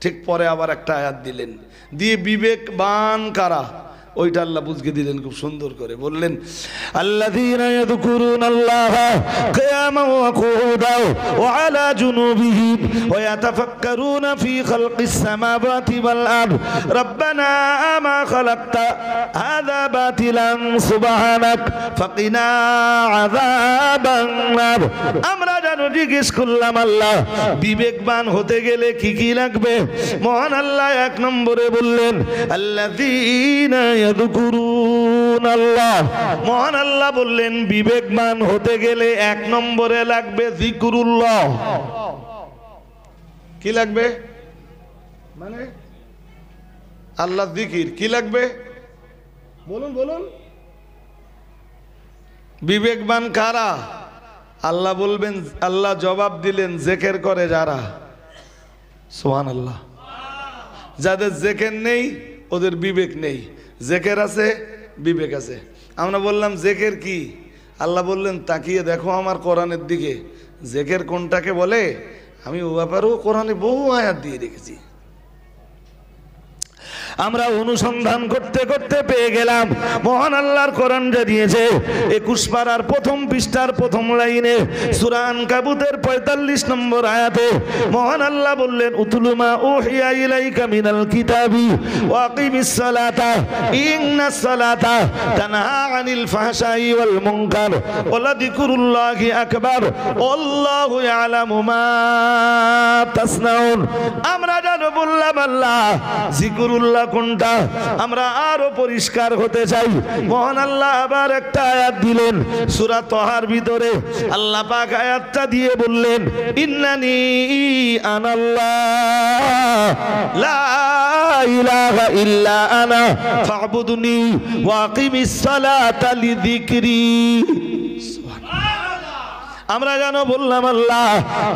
ঠিক পরে আবার একটা আয়াত দিলেন, দিয়ে বিবেকবান কারা ওইটা আল্লাহ বুঝিয়ে দিলেন খুব সুন্দর করে। বললেন আল্লাযীনা ইয়াযকুরুনাল্লাহা কিয়ামান ওয়া কুউদান ওয়া আলা জুনুবিহিম ওয়া ইয়াতাফাক্কারুনা ফী খালকিস সামাওয়াতি ওয়াল আরদ রাব্বানা মা খালাকতা হাযা বাতিলান সুবহানাক ফাকিনা আযাবান নার। আমরা জানো জিজ্ঞেস করলাম আল্লাহ বিবেকবান হতে গেলে কি কি লাগবে? মহান আল্লাহ এক নম্বরে বললেন আল্লাযীনা আল্লাহ, মহান আল্লাহ বললেন বিবেকবান হতে গেলে এক নম্বরে লাগবে যিকরুল্লাহ। কি লাগবে? মানে আল্লাহ জিকির। কি লাগবে বলুন বলুন। বিবেকবান কারা? আল্লাহ বলবেন, আল্লাহ জবাব দিলেন জিকির করে যারা। সুবহানাল্লাহ। যাদের জিকির নেই ওদের বিবেক নেই, জিকির আছে বিবেক আছে। আমরা বললাম জিকির কি? আল্লাহ বললেন তাকিয়ে দেখো আমার কোরআনের দিকে, জিকির কোনটাকে বলে আমি ও ব্যাপারেও কোরআনে বহু আয়াত দিয়ে রেখেছি। আমরা অনুসন্ধান করতে করতে পেয়ে গেলাম মহান আল্লাহর কোরআন জানিয়েছে 21 পারার প্রথম পৃষ্ঠার প্রথম লাইনে সূরা আনকাবুতের 45 নম্বর আয়াতে মহান আল্লাহ বললেন উতলু মা উহিয়া ইলাইকা মিনাল কিতাবি ওয়া আকিমিস সালাতা ইন্নাস সালাতা তানহা আনিল ফাহশাই ওয়াল মুনকার ওয়া লাযিকরুল্লাহি আকবার আল্লাহু ইয়ালামু মা তাসনাউন। আমরা জানো বললাম আল্লাহ জিকরুল্লাহ কোনটা, আমরা আরো পরিষ্কার হতে চাই। মহান আল্লাহ আবার একটা আয়াত দিলেন সূরা তাহার ভিতরে, আল্লাহ পাক আয়াতটা দিয়ে বললেন ইন্নানি আনাল্লাহ লা ইলাহা ইল্লা আনা ফা'বুদনি ওয়া আকিমিস সালাতা লিযিকরি। আমরা জানো বললাম আল্লাহ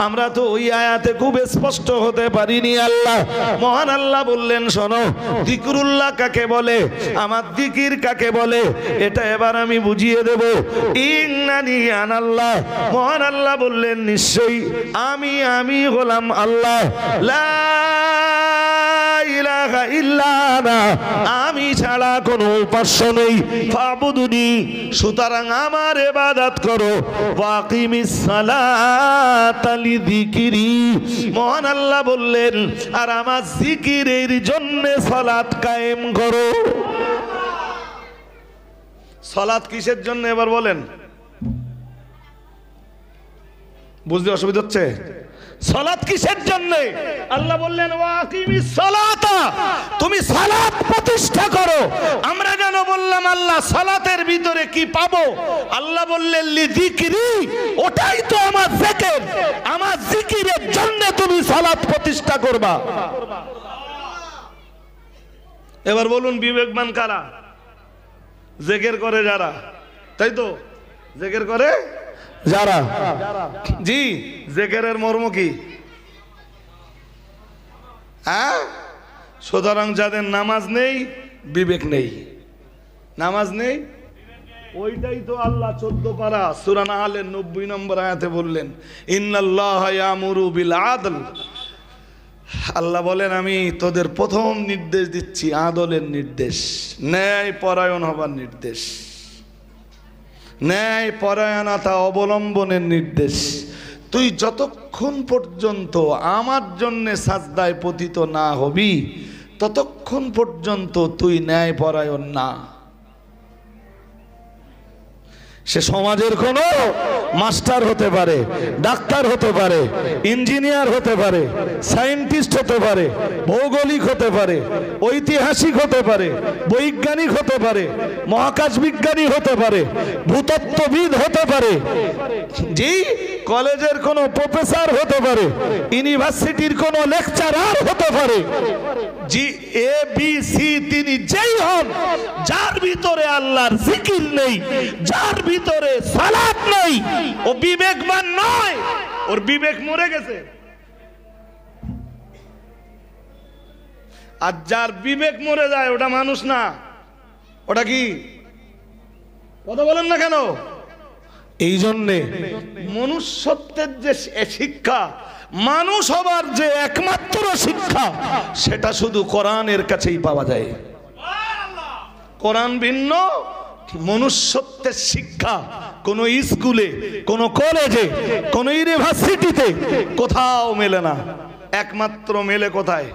আমরা তো ওই আয়াতে খুব স্পষ্ট হতে পারিনি। আল্লাহ মহান আল্লাহ বললেন শোনো যিকরুল্লাহ কাকে বলে, আমার জিকির কাকে বলে, এটা এবার আমি বুঝিয়ে দেব। ইন্নানি আনাল্লাহ, মহান আল্লাহ বললেন নিশ্চয়ই আমি হলাম আল্লাহ, লা ইলাহা ইল্লা আনা, আমি ছাড়া কোনো উপাস্য নেই, ফাবুদুনি, সুতরাং আমার ইবাদত করো, ওয়াকিমিস সালাতা লিযিকরি, মহান আল্লাহ বললেন আর আমার জিকিরের জন্য সালাত কায়েম করো। সালাত কিসের জন্য এবার বলেন? বুঝতে অসুবিধা হচ্ছে? সালাত কিসের জন্য? আল্লাহ বললেন ওয়াকিমিস সালাতা, তুমি সালাত প্রতিষ্ঠা করো। আমরা কেন বললাম আল্লাহ সালাতের ভিতরে কি পাবো? আল্লাহ বললেন লিযিকরি, ওটাই তো আমার জিকির, আমার জিকিরের জন্য তুমি সালাত প্রতিষ্ঠা করবা। এবার বলুন বিবেকবান কারা? জিকির করে যারা, তাই তো? জিকির করে যারা। জি, জিকিরের মর্ম কি? হ্যাঁ, সুতরাং যাদের নামাজ নেই, বিবেক নেই, নামাজ নেই, ওইটাই তো আল্লাহ 14 পারা সূরা নাহলের 90 নম্বর আয়াতে বললেন ইন্নাল্লাহা ইয়ামুরু বিল আদল। আল্লাহ বলেন আমি তোদের প্রথম নির্দেশ দিচ্ছি আদলের নির্দেশ, ন্যায় পরায়ণ হবার নির্দেশ, ন্যায় পরায়ণতা অবলম্বনের নির্দেশ। তুই যতক্ষণ পর্যন্ত আমার জন্য সাজদায় পতিত না হবি ততক্ষণ পর্যন্ত তুই ন্যায় পরায়ণ না। সে সমাজের কোনো মাস্টার হতে পারে, ডাক্তার হতে পারে, ইঞ্জিনিয়ার হতে পারে, সায়েন্টিস্ট হতে পারে, ভৌগোলিক হতে পারে, ঐতিহাসিক হতে পারে, বৈজ্ঞানিক হতে পারে, মহাকাশ বিজ্ঞানী হতে পারে, ভূতত্ত্ববিদ হতে পারে, জি, কলেজের কোনো প্রফেসর হতে পারে, ইউনিভার্সিটির কোনো লেকচারার হতে পারে, জি, এ বি সি তিনি যেই হন, যার ভিতরে আল্লাহর জিকির নেই, যার ভিতরে সালাত নেই, ও বিবেকবান নয়, ওর বিবেক মরে গেছে। আর যার বিবেক মরে যায় ওটা মানুষ না, ওটা কি? কথা বলেন না কেন? এই জন্যে মনুষ্যত্বের যে শিক্ষা, মানুষ হবার যে একমাত্র শিক্ষা, সেটা শুধু কোরআনের কাছেই পাওয়া যায়। কোরআন ভিন্ন মনুষ্যত্বের শিক্ষা কোন স্কুলে, কোন কলেজে, কোন ইউনিভার্সিটিতে কোথাও মেলে না। একমাত্র মেলে কোথায়?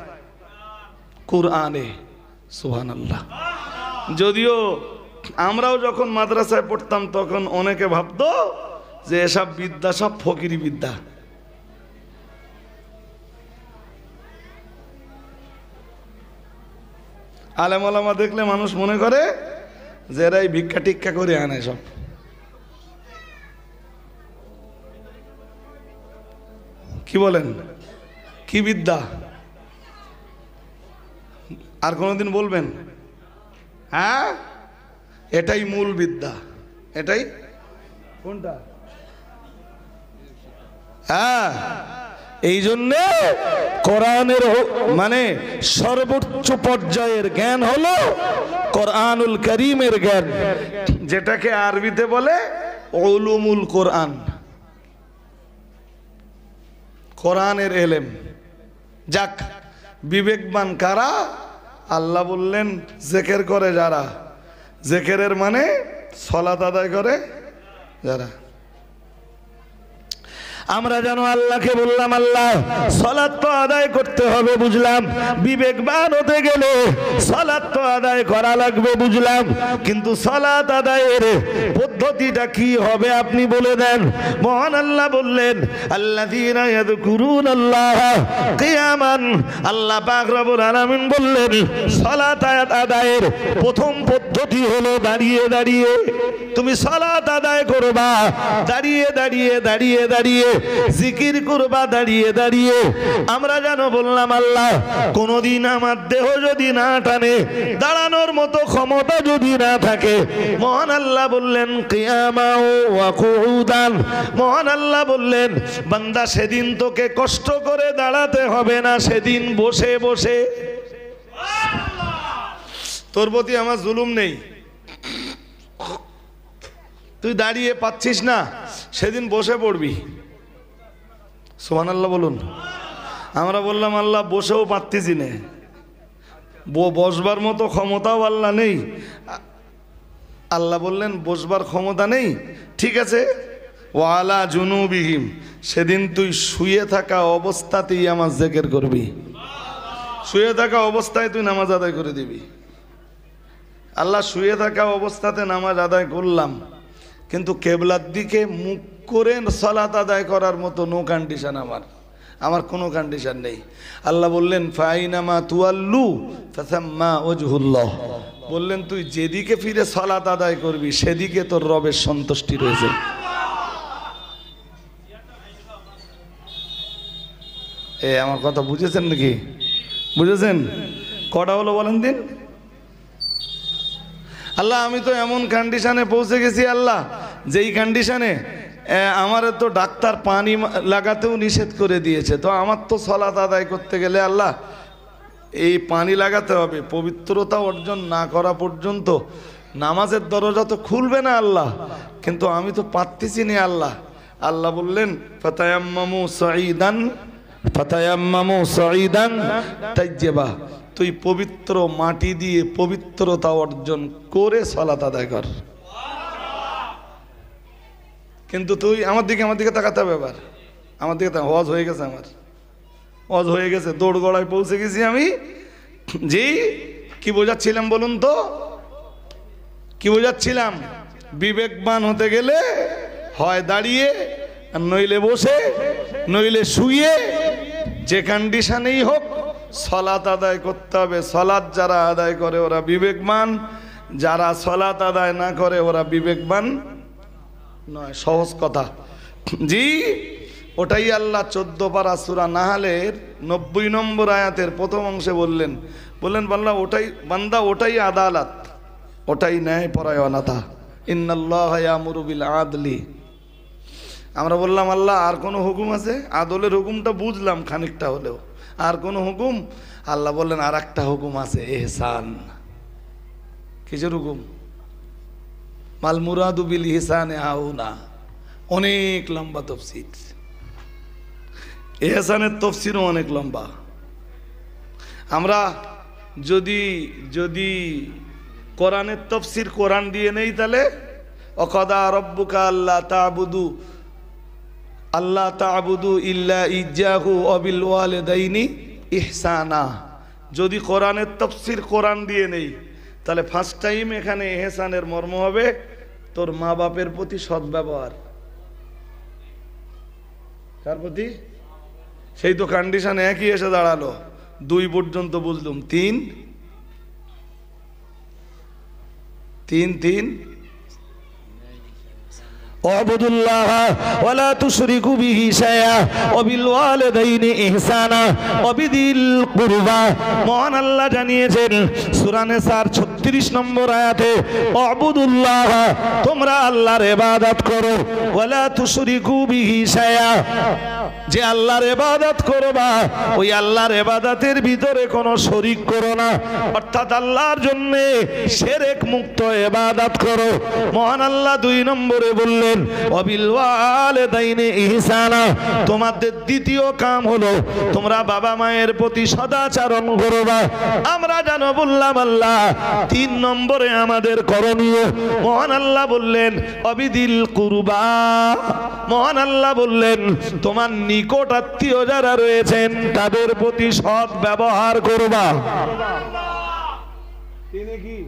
কোরআনে। সুবহানাল্লাহ। যদিও আমরাও যখন মাদ্রাসায় পড়তাম তখন অনেকে ভাবতো যে এসব বিদ্যা সব ফকিরি বিদ্যা। আলেম ওলামা দেখলে মানুষ মনে করে যে এরাই ভিক্ষা টিক্ষা করে আনে সব। কি বলেন? কি বিদ্যা? আর কোনদিন বলবেন? হ্যাঁ, এটাই মূল বিদ্যা। এটাই কোনটা? হ্যাঁ, এই জন্যে কোরআনের মানে সর্বোচ্চ পর্যায়ের জ্ঞান হলো কোরআনুল কারীমের জ্ঞান, যেটাকে আরবিতে বলে উলুমুল কোরআন, কোরআনের এলেম। যাক, বিবেকবান কারা? আল্লাহ বললেন জিকির করে যারা। জিকিরের মানে সালাত আদায় করে যারা। আমরা জানো আল্লাহকে বললাম আল্লাহ সালাত তো আদায় করতে হবে, বুঝলাম। বিবেকবান হতে গেলে সালাত তো আদায় করা লাগবে, বুঝলাম। কিন্তু সালাত আদায়ের পদ্ধতিটা কি হবে আপনি বলে দেন। মহান আল্লাহ বললেন আল্লাযীনা ইয়াযকুরুনাল্লাহ কিয়ামান। আল্লাহ পাক রব্বুল আলামিন বললেন সালাত আদায়ের প্রথম পদ্ধতি হলো দাঁড়িয়ে দাঁড়িয়ে। তুমি সালাত আদায় করবা দাঁড়িয়ে দাঁড়িয়ে, দাঁড়িয়ে দাঁড়িয়ে জিকির করবা দাঁড়িয়ে দাঁড়িয়ে। আমরা জানো বললাম আল্লাহ কোনদিন আমার দেহ যদি না টানে, দাঁড়ানোর মতো ক্ষমতা যদি না থাকে, মহান আল্লাহ বললেন কিয়ামা ওয়া কুউদান। মহান আল্লাহ বললেন বান্দা সেদিন তোকে কষ্ট করে দাঁড়াতে হবে না, সেদিন বসে বসে। তোর প্রতি আমার জুলুম নেই, তুই দাঁড়িয়ে পাচ্ছিস না, সেদিন বসে পড়বি। সুবহানাল্লাহ বলুন। আমরা বললাম আল্লাহ বসেও পারতেছি না, বসবার মতো ক্ষমতাও আল্লাহ নেই। আল্লাহ বললেন বসবার ক্ষমতা নেই, ঠিক আছে, ওয়ালা জুনুবিহিম, সেদিন তুই শুয়ে থাকা অবস্থাতেই আমার জিকির করবি। শুয়ে থাকা অবস্থায় তুই নামাজ আদায় করে দিবি। আল্লাহ শুয়ে থাকা অবস্থাতে নামাজ আদায় করলাম, কিন্তু কেবলার দিকে মুখ করে সালাত আদায় করার মতো নো কন্ডিশন আমার কোনো কন্ডিশন নেই। আল্লাহ বললেন ফাইনামা তুয়াল্লু ফাসাম্মা ওয়াজহুল্লাহ, বললেন তুই যেদিকে ফিরে সালাত আদায় করবি সেদিকে তোর রবের সন্তুষ্টি রয়েছে। আমার কথা বুঝেছেন নাকি? বুঝেছেন? কটা হলো বলেন দিন? আল্লাহ আমি তো এমন কন্ডিশনে পৌঁছে গেছি আল্লাহ, যেই কন্ডিশনে আমার তো ডাক্তার পানি লাগাতেও নিষেধ করে দিয়েছে। তো আমার তো সালাত আদায় করতে গেলে আল্লাহ এই পানি লাগাতে হবে। পবিত্রতা অর্জন না করা পর্যন্ত নামাজের দরজা তো খুলবে না আল্লাহ, কিন্তু আমি তো পারতেছি না আল্লাহ। আল্লাহ বললেন ফাতায়াম্মামু সাঈদান তাইয়্যিবা, তুই পবিত্র মাটি দিয়ে পবিত্রতা অর্জন করে সালাত আদায় কর। কিন্তু তুই আমার দিকে তাকাতে হবে। এবার আমার দিকে হজ হয়ে গেছে, হজ হয়ে গেছে, দৌড় গড়ায় পৌঁছে গেছি আমি। জি, কি বোঝাচ্ছিলাম বলুন তো? কি বোঝাচ্ছিলাম? বিবেকবান হতে গেলে হয় দাঁড়িয়ে, আর নইলে বসে, নইলে শুয়ে, যে কন্ডিশনেই হোক সালাত আদায় করতে হবে। সালাত যারা আদায় করে ওরা বিবেকবান, যারা সালাত আদায় না করে ওরা বিবেকবান নয়। সহজ কথা। জি, ওটাই আল্লাহ 14 পারা সূরা নাহলের 90 নম্বর আয়াতের প্রথম অংশে বললেন বান্দা ওটাই আদালত, ওটাই ন্যায় পরায়ণতা। ইন্নাল্লাহা ইয়ামুরু বিল আদলি। আমরা বললাম আল্লাহ আর কোনো হুকুম আছে? আদলের হুকুমটা বুঝলাম খানিকটা হলেও, আর কোনো হুকুম? আল্লাহ বললেন আর একটা হুকুম আছে, ইহসান। কিসের হুকুম? মাল মুরাদু বিল ইহসানে হাউনা, অনেক লম্বা তফসির। ইহসানের তফসিরও অনেক লম্বা। আমরা যদি কোরআনের তফসির কোরআন দিয়ে নেই, তাহলে ওয়াকাদা রাব্বুকা আল্লাহ তা'বুদু ইল্লা ইয়্যাহু ওয়া বিল ওয়ালিদাইনি ইহসানা। যদি কোরআনের তফসির কোরআন দিয়ে নেই, তাহলে ফার্স্ট টাইম এখানে ইহসানের মর্ম হবে তোর মা বাপের প্রতি সদ্ব্যবহার। কার প্রতি? সেই তো কন্ডিশন একই এসে দাঁড়ালো। 2 পর্যন্ত বুঝলুম, 3 ওয়াবুদুল্লাহ ওয়ালা তুশরিকু বিহি শাইআ ওয়া বিল ওয়ালিদাইনি ইহসানা ওয়া বিদিল কুরবা। মহান আল্লাহ জানিয়েছেন সূরা নিসার 36 নম্বর আয়াতে, ওয়াবুদুল্লাহ, তোমরা আল্লাহর ইবাদত করো, ওয়ালা তুশরিকু বিহি শাইআ, যে আল্লাহর ইবাদত করবা ওই আল্লাহর ইবাদতের ভিতরে কোনো শরীক করো না, অর্থাৎ আল্লাহর জন্য শিরক মুক্ত ইবাদত করো। মহান আল্লাহ 2 নম্বরে বললেন ওয়াবিল ওয়ালিদাইনি ইহসানা, তোমাদের দ্বিতীয় কাম হলো তোমরা বাবা মায়ের প্রতি সদাচরণ করবা। আমরা জানো বললাম আল্লাহ 3 নম্বরে আমাদের করণীয়। মহান আল্লাহ বললেন অবিদিল কুরবা, মহান আল্লাহ বললেন তোমার নিকট আত্মীয় যারা রয়েছেন তাদের প্রতি সৎ ব্যবহার করবা। তিনি কি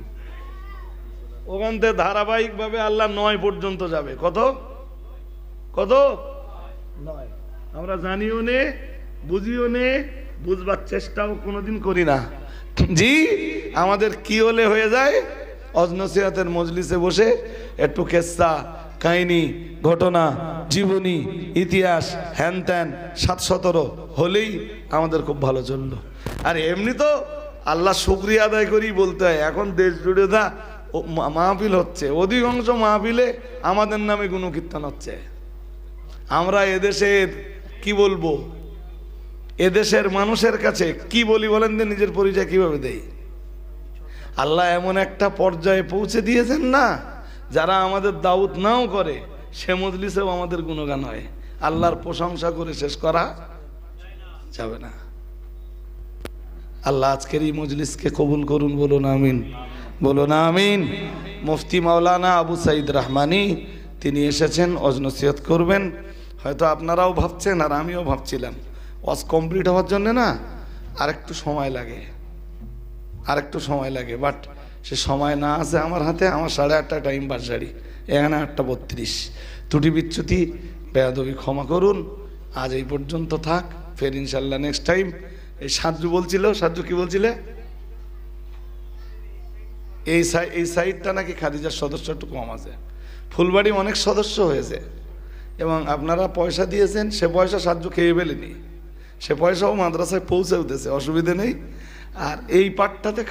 ওখান থেকে ধারাবাহিক ভাবে আল্লাহ 9 পর্যন্ত যাবে। কত 9। আমরা জানিও নে, বুঝিও নে, বুঝবার চেষ্টাও কোনোদিন করি না। জি, আমাদের কি হলে হয়ে যায়, অজনসিহাতের মজলিসে বসে একটু কেসা কাহিনী, ঘটনা, জীবনী, ইতিহাস, হ্যান ত্যান 717 হলেই আমাদের খুব ভালো চললো। আর এমনি তো আল্লাহ শুকরিয়া আদায় করি বলতে হয়। এখন দেশ জুড়ে মাহফিল হচ্ছে, অধিকাংশ মাহফিলে আমাদের নামে গুণকীর্তন হচ্ছে। আমরা এদেশের কি বলবো, এদেশের মানুষের কাছে কি বলি বলেন যে নিজের পরিচয় কিভাবে দেই? আল্লাহ এমন একটা পর্যায়ে পৌঁছে দিয়েছেন না, যারা আমাদের দাউত নাও করে সে মজলিসেও আমাদের গুণগান হয়। আল্লাহর প্রশংসা করে শেষ করা যাবে না। আল্লাহ আজকের এই মজলিসকে কবুল করুন, বলুন আমিন, বলুন আমিন। মুফতি মাওলানা আবু সাঈদ রহমানী তিনি এসেছেন, অজনসিহত করবেন। হয়তো আপনারাও ভাবছেন আর আমিও ভাবছিলাম ওয়াজ কমপ্লিট হওয়ার জন্য না আরেকটু সময় লাগে, বাট সে সময় না আছে আমার হাতে। আমার 8:30 টাইম বাসারি, এখানে 8:32। ত্রুটি বিচ্যুতি বেয়াদবি ক্ষমা করুন। আজ এই পর্যন্ত থাক, ফের ইনশাল্লাহ নেক্সট টাইম। এই সাজু বলছিল, সাজু কি বলছিলে? এই সাইডটা নাকি খাদিজার সদস্য একটু কম আছে, ফুলবাড়ি অনেক সদস্য হয়েছে এবং আপনারা পয়সা দিয়েছেন, সে পয়সা সাহায্য খেয়ে ফেলেনি, সে পয়সাও মাদ্রাসায় পৌঁছে উঠেছে, অসুবিধে নেই। আর এই পাঠটাতে